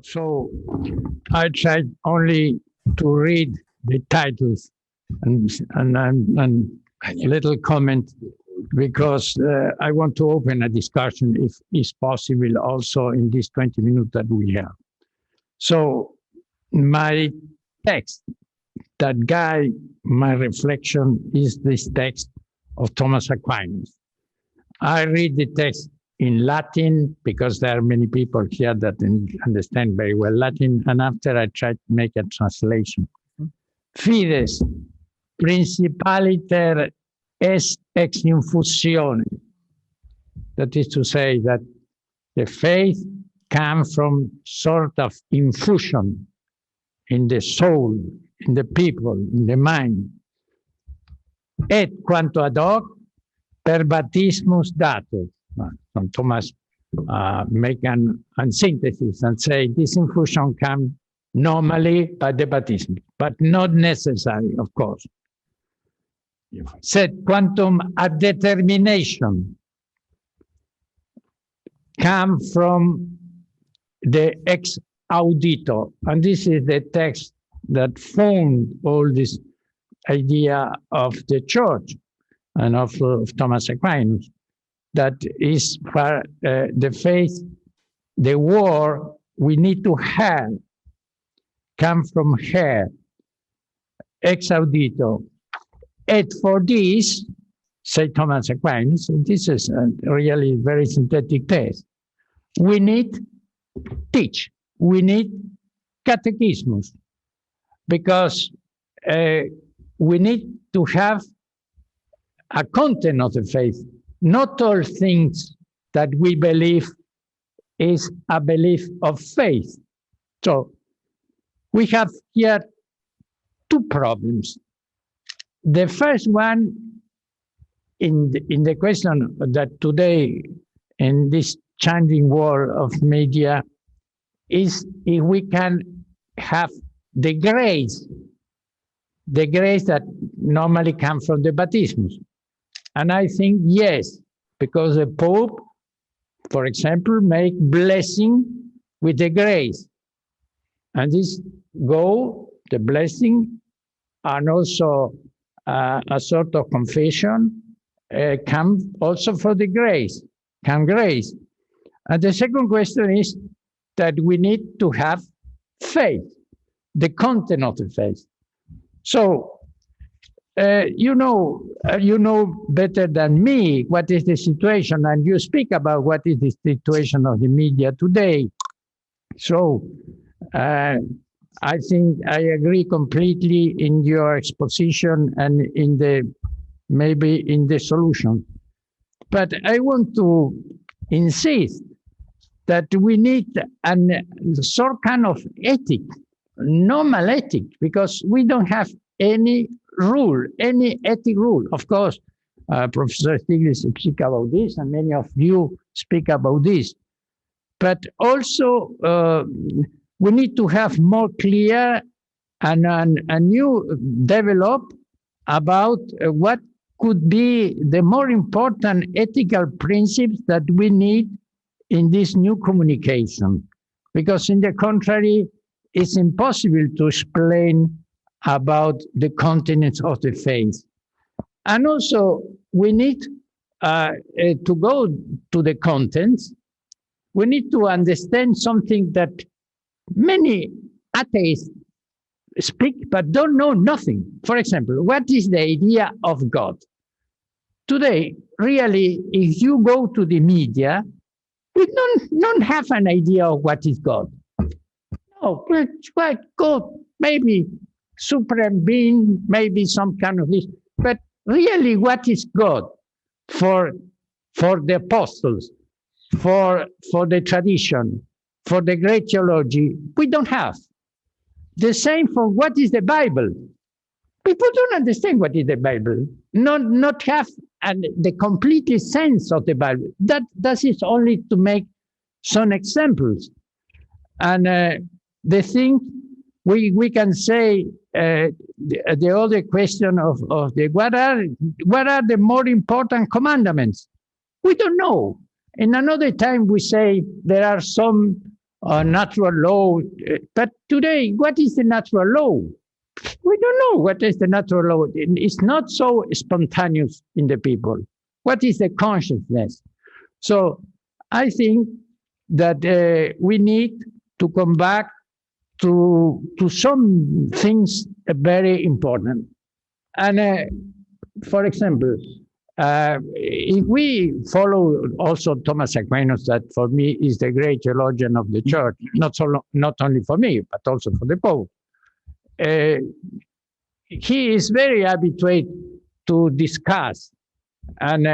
So I tried only to read the titles and a little comment because I want to open a discussion if is possible also in this 20 minutes that we have. So my text that guide my reflection is this text of Thomas Aquinas. I read the text in Latin because there are many people here that understand very well Latin, and after I try to make a translation. Fides principaliter est ex infusione. That is to say that the faith comes from sort of infusion in the soul, in the people, in the mind. Et quanto ad hoc per baptismus dato. Thomas make an synthesis and say this infusion comes normally by the baptism, but not necessary, of course. Sed quantum ad determination come from the ex audito, and this is the text that formed all this idea of the church and of Thomas Aquinas, that is for the faith, the war we need to have, come from her, ex audito. And for this, say Thomas Aquinas, this is a really very synthetic text, we need teach, we need catechismus, because we need to have a content of the faith. Not all things that we believe is a belief of faith. So we have here two problems. The first one in the question that today in this changing world of media is if we can have the grace that normally comes from the baptismus. And I think yes, because the Pope, for example, make blessing with the grace. And this the blessing, and also a sort of confession come also for the grace, grace. And the second question is that we need to have faith, the content of the faith. So, you know better than me what is the situation, and you speak about what is the situation of the media today. So, I think I agree completely in your exposition and maybe in the solution. But I want to insist that we need some kind of ethic, normal ethic, because we don't have any rule, any ethic rule. Of course, Professor Stiglitz speak about this, and many of you speak about this. But also, we need to have more clear and a new develop about what could be the more important ethical principles that we need in this new communication. Because in the contrary, it's impossible to explain about the contents of the faith. And also, we need to go to the contents. We need to understand something that many atheists speak but don't know nothing. For example, what is the idea of God? Today, really, if you go to the media, we don't have an idea of what is God. No, what God, maybe supreme being, maybe some kind of this. But really, what is God for the apostles, for the tradition, for the great theology? We don't have. The same for what is the Bible. People don't understand what is the Bible, not have the complete sense of the Bible. That is only to make some examples. And the thing we can say, the other question of the what are the more important commandments? We don't know. In another time we say there are some natural law. But today, what is the natural law? We don't know what is the natural law. It's not so spontaneous in the people. What is the consciousness? So I think that we need to come back to some things very important. And for example, if we follow also Thomas Aquinas, that for me is the great theologian of the church, not only for me, but also for the Pope, he is very habituated to discuss, and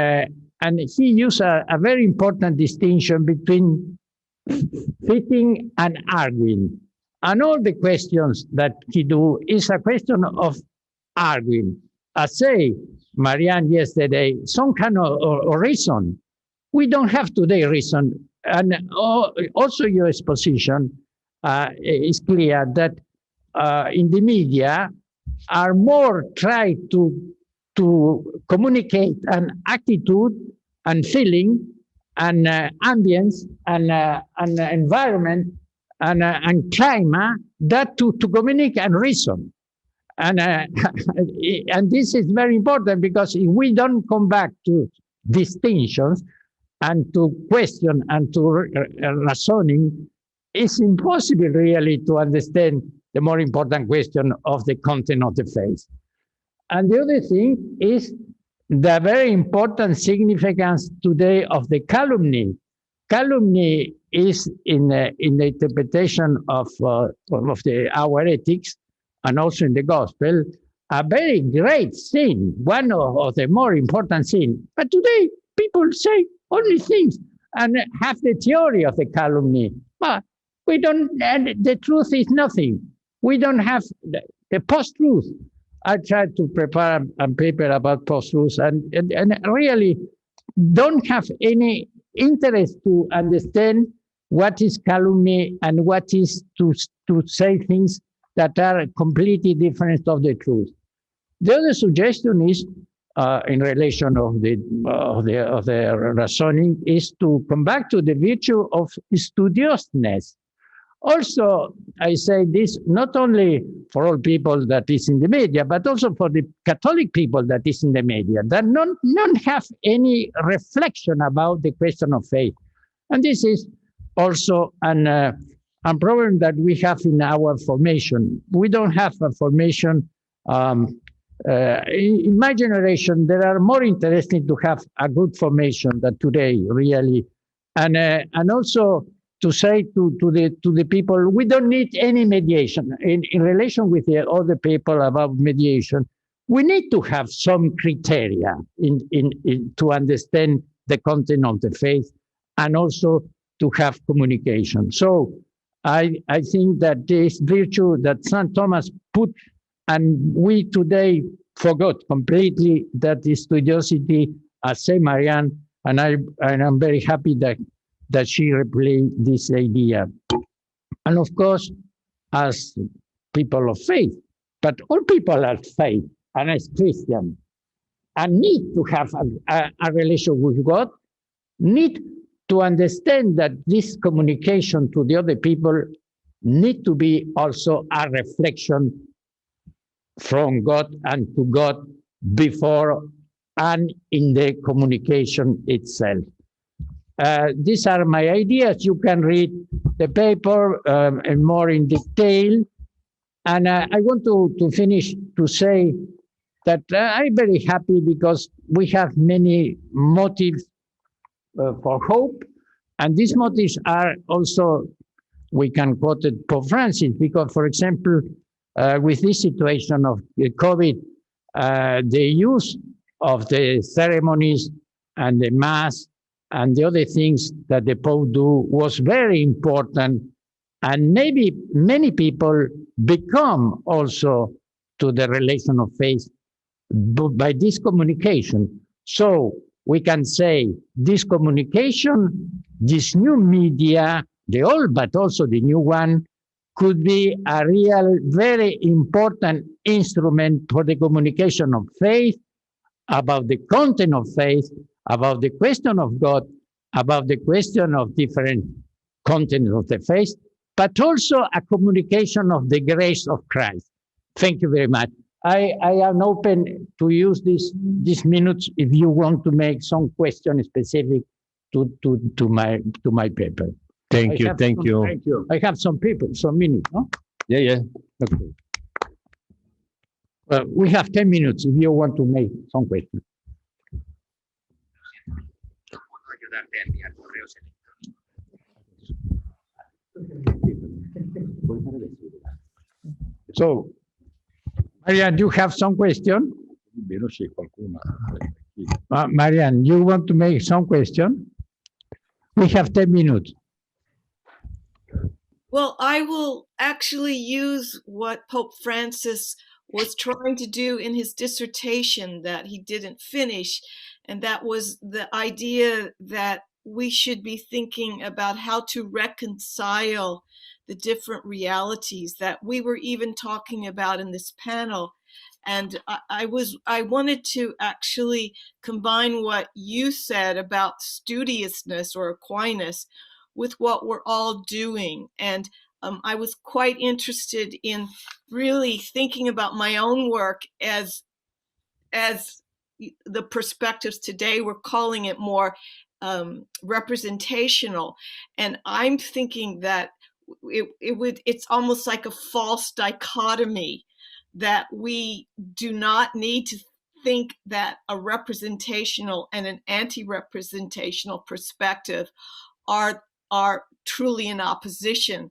he used a very important distinction between fitting and arguing. And all the questions that he do is a question of arguing. I say, Marianne, yesterday, some kind of reason. We don't have today reason. And also your exposition is clear that in the media are more try to communicate an attitude and feeling and ambience and environment and climate that to communicate and reason. And this is very important, because if we don't come back to distinctions and to question and to reasoning, it's impossible really to understand the more important question of the content of the faith. And the other thing is the very important significance today of the calumny. Calumny is in the interpretation of our ethics, and also in the gospel, a very great sin, one of the more important sin. But today, people say only things and have the theory of the calumny. But we don't, and the truth is nothing. We don't have the post-truth. I tried to prepare a paper about post-truth and really don't have any interest to understand what is calumny and what is to say things that are completely different of the truth. The other suggestion is, in relation of the reasoning, is to come back to the virtue of studiousness. Also, I say this not only for all people that is in the media, but also for the Catholic people that is in the media, that none have any reflection about the question of faith. And this is also a problem that we have in our formation. We don't have a formation. In my generation, there are more interested to have a good formation than today, really. And also to say to the people, we don't need any mediation. In relation with the other people about mediation, we need to have some criteria to understand the content of the faith, and also to have communication. So I think that this virtue that St. Thomas put, and we today forgot completely, that is studiosity, as Saint Marianne, and I'm very happy that she replayed this idea. And of course, as people of faith, but all people are faith, and as Christian, and need to have a relation with God, need to understand that this communication to the other people need to be also a reflection from God and to God before and in the communication itself. These are my ideas. You can read the paper and more in detail. And I want to finish to say that I'm very happy because we have many motives for hope. And these motives are also, we can quote it, Pope Francis, because, for example, with this situation of COVID, the use of the ceremonies and the Mass and the other things that the Pope do was very important. And maybe many people become also to the relation of faith by this communication. So we can say this communication, this new media, the old but also the new one, could be a real, very important instrument for the communication of faith, about the content of faith, about the question of God, about the question of different content of the faith, but also a communication of the grace of Christ. Thank you very much. I am open to use these minutes if you want to make some question specific to my paper. Thank you. Thank you. I have some people, some minutes, no? Yeah. Okay. Well, we have 10 minutes if you want to make some questions. So, Marian, you have some question? Marian, you want to make some question? We have 10 minutes. Well, I will actually use what Pope Francis was trying to do in his dissertation that he didn't finish, and that was the idea that we should be thinking about how to reconcile the different realities that we were even talking about in this panel. And I wanted to actually combine what you said about studiousness or Aquinas with what we're all doing. And I was quite interested in really thinking about my own work as the perspectives today, we're calling it more representational. And I'm thinking that it's almost like a false dichotomy that we do not need to think that a representational and an anti-representational perspective are truly in opposition.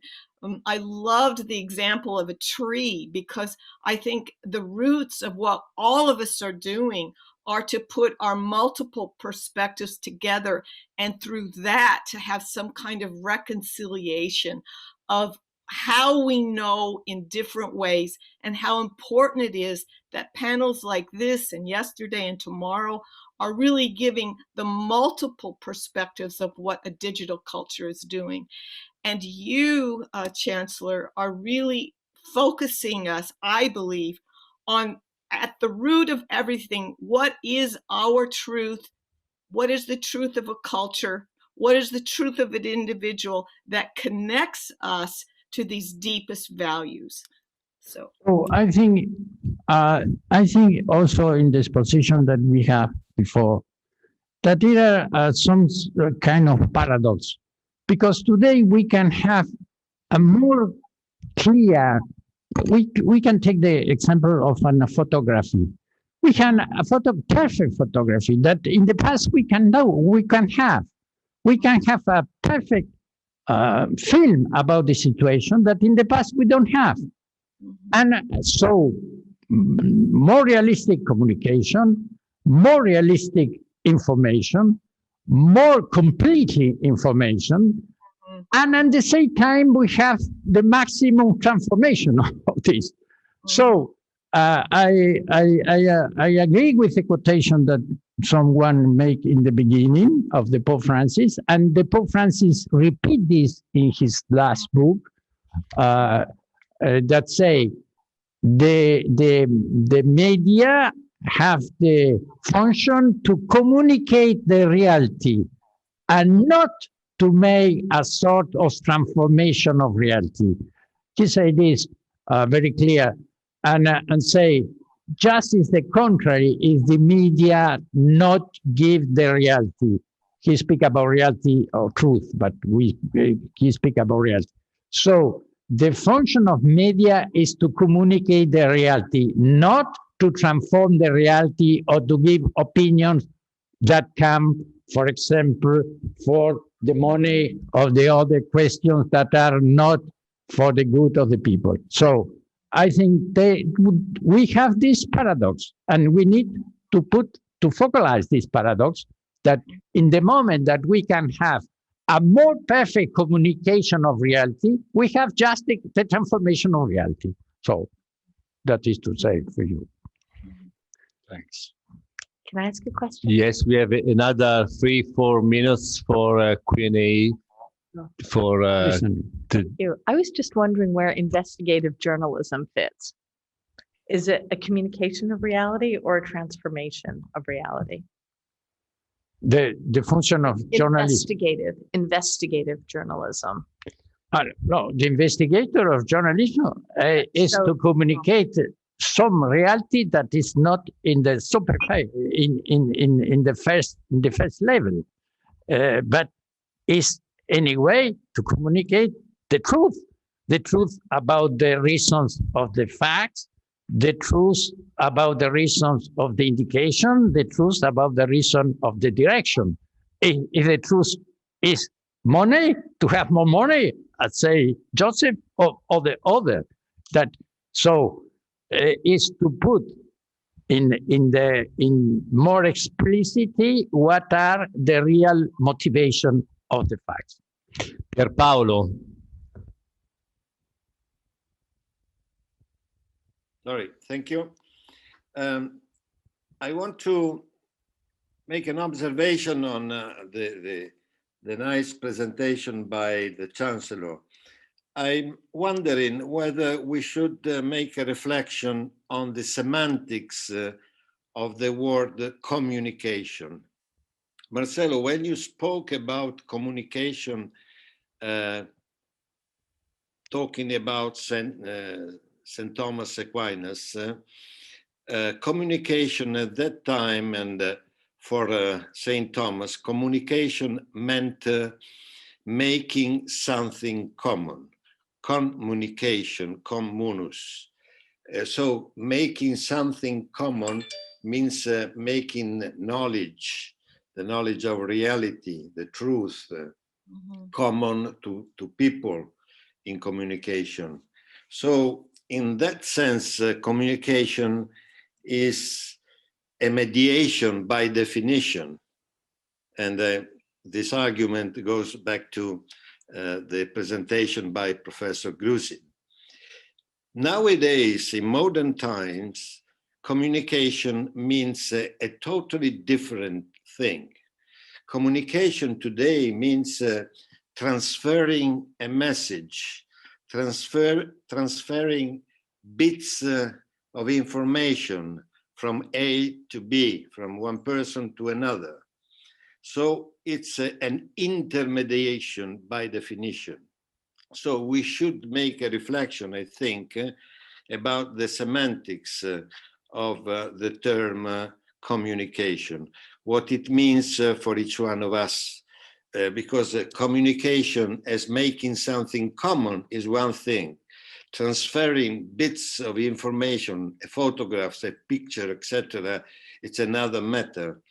I loved the example of a tree because I think the roots of what all of us are doing are to put our multiple perspectives together, and through that to have some kind of reconciliation of how we know in different ways, and how important it is that panels like this and yesterday and tomorrow are really giving the multiple perspectives of what a digital culture is doing. And you, Chancellor, are really focusing us, I believe, on at the root of everything. What is our truth? What is the truth of a culture? What is the truth of an individual that connects us to these deepest values? So I think also in this position that we have before, that there are some kind of paradox, because today we can have a more clear, we can take the example of a photography. We can perfect photography that in the past we can have a perfect film about the situation that in the past we don't have. And so more realistic communication, more realistic information, more completely information, and at the same time we have the maximum transformation of this. So I agree with the quotation that someone made in the beginning of the Pope Francis, and the Pope Francis repeat this in his last book, that say the media have the function to communicate the reality and not to make a sort of transformation of reality. He say this very clear, and say just is the contrary if the media not give the reality. He speak about reality or truth, but he speak about reality. So the function of media is to communicate the reality, not to transform the reality or to give opinions that come, for example, for the money or the other questions that are not for the good of the people. So I think we have this paradox, and we need to focalize this paradox, that in the moment that we can have a more perfect communication of reality, we have just the transformation of reality. So that is to say for you. Thanks. Can I ask a question? Yes, we have another 3-4 minutes for Q&A. Thank you. I was just wondering where investigative journalism fits. Is it a communication of reality or a transformation of reality? the function of journalism. Investigative journalism. No, the investigator of journalism is So- to communicate some reality that is not in the in the first level, but is anyway to communicate the truth about the reasons of the facts, the truth about the reasons of the indication, the truth about the reason of the direction. If the truth is money, to have more money, I'd say Joseph or the other. That so is to put in more explicitly what are the real motivation of the facts. Pierpaolo, Sorry, thank you. I want to make an observation on the nice presentation by the Chancellor. I'm wondering whether we should make a reflection on the semantics of the word communication. Marcelo, when you spoke about communication, talking about St. Thomas Aquinas, communication at that time and for St. Thomas, communication meant making something common. Communication, communus. So making something common means making knowledge, the knowledge of reality, the truth, common to people in communication. So in that sense, communication is a mediation by definition. And this argument goes back to the presentation by Professor Grusin. Nowadays, in modern times, communication means a totally different thing. Communication today means transferring a message, transferring bits of information from A to B, from one person to another. So it's an intermediation by definition. So we should make a reflection, I think, about the semantics of the term communication, what it means for each one of us, because communication as making something common is one thing. Transferring bits of information, photographs, a picture, etc., it's another matter.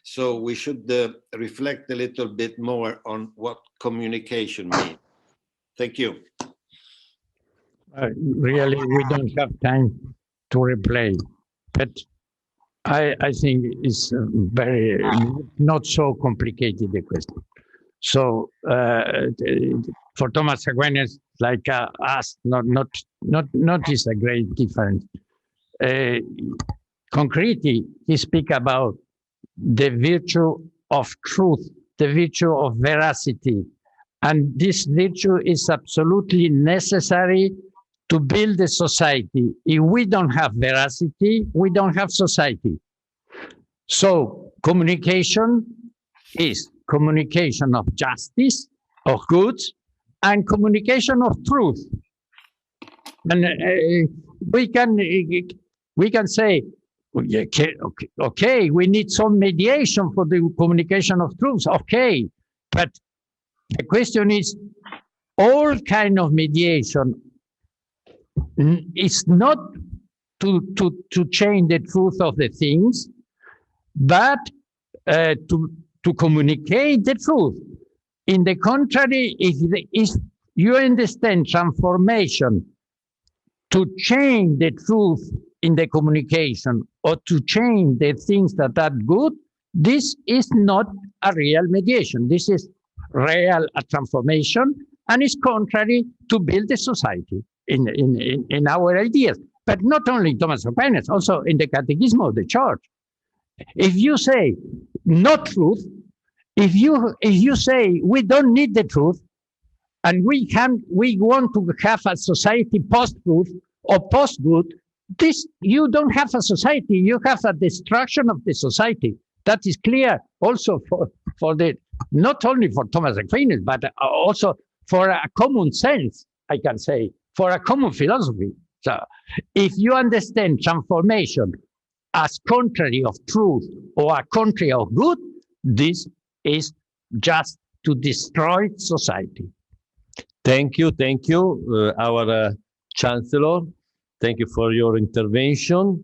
So we should reflect a little bit more on what communication means. Thank you. Really, we don't have time to replay, but I think it's very not so complicated the question. So for Thomas Aquinas, like us, not is a great difference. Concretely, he speak about the virtue of truth, the virtue of veracity, and this virtue is absolutely necessary to build a society. If we don't have veracity, we don't have society. So communication is communication of justice, of goods, and communication of truth. And we can say, okay, we need some mediation for the communication of truth. Okay, but the question is, all kind of mediation is not to change the truth of the things, but to communicate the truth. In the contrary, if you understand transformation to change the truth in the communication or to change the things that are good, this is not a real mediation. This is real transformation, and is contrary to build a society in our ideas. But not only Thomas Aquinas, also in the Catechism of the Church. If you say not truth, if you say we don't need the truth, and we want to have a society post-truth or post-good, this you don't have a society. You have a destruction of the society that is clear also for the, not only for Thomas Aquinas, but also for a common sense, I can say, for a common philosophy. So if you understand transformation as contrary of truth or a contrary of good, this is just to destroy society. Thank you, our Chancellor. Thank you for your intervention.